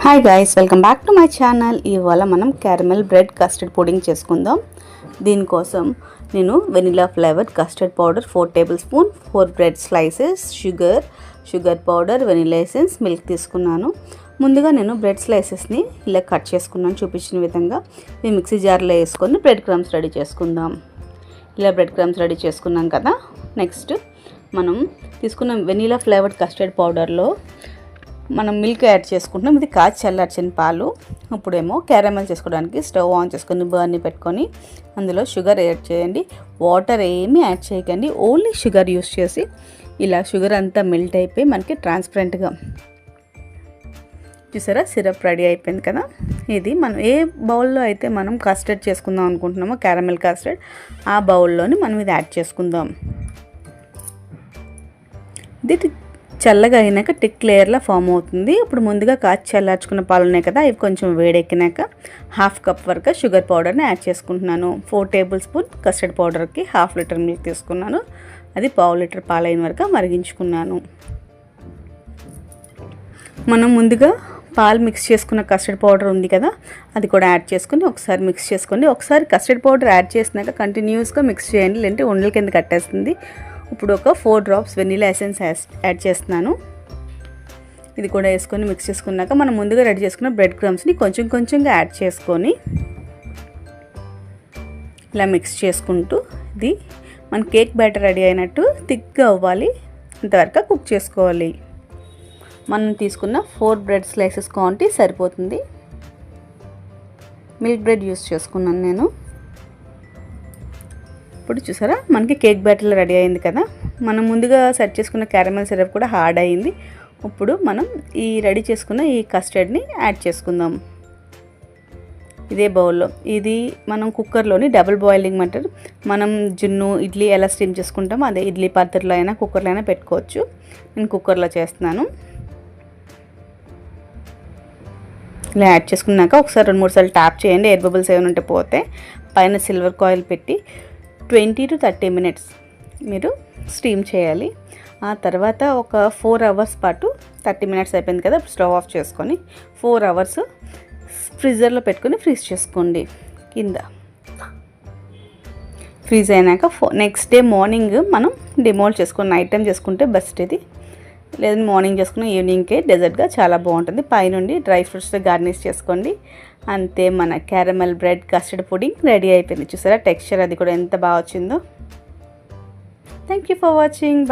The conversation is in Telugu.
Hi guys, welcome back to my channel. ఇవాళ మనం క్యారమెల్ బ్రెడ్ కస్టర్డ్ పుడింగ్ చేసుకుందాం. దీనికోసం నేను vanilla flavoured custard powder 4 table spoon, 4 bread slices, sugar powder, vanilla essence, milk తీసుకున్నాను. ముందుగా నేను బ్రెడ్ స్లైసెస్ని ఇలా కట్ చేసుకున్నాను చూపించిన విధంగా. ఇవి మిక్సీ జార్లో వేసుకొని బ్రెడ్ క్రమ్స్ రెడీ చేసుకుందాం. ఇలా బ్రెడ్ క్రమ్స్ రెడీ చేసుకున్నాం కదా. నెక్స్ట్ మనం తీసుకున్న వెనిలా ఫ్లేవర్డ్ కస్టర్డ్ పౌడర్లో మనం మిల్క్ యాడ్ చేసుకుంటున్నాం. ఇది కాచి చల్లార్చిన పాలు. ఇప్పుడేమో క్యారమెల్ చేసుకోవడానికి స్టవ్ ఆన్ చేసుకొని బర్ని పెట్టుకొని అందులో షుగర్ యాడ్ చేయండి. వాటర్ ఏమీ యాడ్ చేయకండి, ఓన్లీ షుగర్ యూస్ చేసి ఇలా షుగర్ అంతా మెల్ట్ అయిపోయి మనకి ట్రాన్స్పరెంట్గా చూసారా సిరప్ రెడీ అయిపోయింది కదా. ఇది మనం ఏ బౌల్లో అయితే మనం కస్టర్డ్ చేసుకుందాం అనుకుంటున్నామో క్యారమెల్ కస్టర్డ్, ఆ బౌల్లోని మనం ఇది యాడ్ చేసుకుందాం. ఇది చల్లగా అయినాక టిక్ లేయర్లా ఫామ్ అవుతుంది. ఇప్పుడు ముందుగా కాచి చల్లార్చుకున్న పాలు ఉన్నాయి కదా, ఇవి కొంచెం వేడెక్కినాక 1/2 కప్ వరకు షుగర్ పౌడర్ని యాడ్ చేసుకుంటున్నాను. 4 టేబుల్ స్పూన్ కస్టర్డ్ పౌడర్కి 1/2 లీటర్ మిల్క్ తీసుకున్నాను. అది 1/2 లీటర్ పాలైన వరకు మరిగించుకున్నాను. మనం ముందుగా పాలు మిక్స్ చేసుకున్న కస్టర్డ్ పౌడర్ ఉంది కదా, అది కూడా యాడ్ చేసుకుని ఒకసారి మిక్స్ చేసుకోండి. ఒకసారి కస్టర్డ్ పౌడర్ యాడ్ చేసినాక కంటిన్యూస్గా మిక్స్ చేయండి, లేదంటే ఉండల కింద కట్టేస్తుంది. ఇప్పుడు ఒక 4 డ్రాప్స్ వెనిలా ఎసెన్స్ యాడ్ చేస్తున్నాను. ఇది కూడా వేసుకొని మిక్స్ చేసుకున్నాక మనం ముందుగా రెడీ చేసుకున్న బ్రెడ్ క్రమ్స్ని కొంచెం కొంచెంగా యాడ్ చేసుకొని ఇలా మిక్స్ చేసుకుంటూ ఇది మన కేక్ బ్యాటర్ రెడీ అయినట్టు థిక్గా అవ్వాలి, ఇంతవరకు కుక్ చేసుకోవాలి. మనం తీసుకున్న 4 బ్రెడ్ స్లైసెస్ క్వాంటిటీ సరిపోతుంది. మిల్క్ బ్రెడ్ యూస్ చేసుకున్నాను నేను. ఇప్పుడు చూసారా మనకి కేక్ బ్యాటర్ రెడీ అయింది కదా. మనం ముందుగా సెట్ చేసుకున్న క్యారమెల్ సిరప్ కూడా హార్డ్ అయింది. ఇప్పుడు మనం ఈ రెడీ చేసుకున్న ఈ కస్టర్డ్ని యాడ్ చేసుకుందాం ఇదే బౌల్లో. ఇది మనం కుక్కర్లోని డబుల్ బాయిలింగ్ అంటారు. మనం జున్ను ఇడ్లీ ఎలా స్టీమ్ చేసుకుంటామో అదే ఇడ్లీ పాత్రలో అయినా కుక్కర్లో అయినా పెట్టుకోవచ్చు. నేను కుక్కర్లో చేస్తున్నాను. ఇలా యాడ్ చేసుకున్నాక ఒకసారి 2-3 సార్లు ట్యాప్ చేయండి, ఎయిర్ బబుల్స్ ఏమైనా ఉంటే పోతే. పైన సిల్వర్ కాయిల్ పెట్టి 20 to 30 minutes మీరు స్టీమ్ చేయాలి. ఆ తర్వాత ఒక 4 అవర్స్ పాటు 30 minutes అయిపోయింది కదా, స్టవ్ ఆఫ్ చేసుకొని 4 అవర్స్ ఫ్రీజర్లో పెట్టుకొని ఫ్రీజ్ చేసుకోండి. కింద ఫ్రీజ్ అయినాక నెక్స్ట్ డే మార్నింగ్ మనం డిమోల్డ్ చేసుకొని నైట్ టైం చేసుకుంటే బెస్ట్. ఇది లేదంటే మార్నింగ్ చేసుకున్న ఈవినింగ్కే డెజర్ట్గా చాలా బాగుంటుంది. పైనుండి డ్రై ఫ్రూట్స్తో గార్నిష్ చేసుకోండి. అంతే, మన caramel bread custard pudding ready అయిపోయింది. చూసారా టెక్స్చర్ అది కూడా ఎంత బాగా వచ్చిందో. Thank you for watching.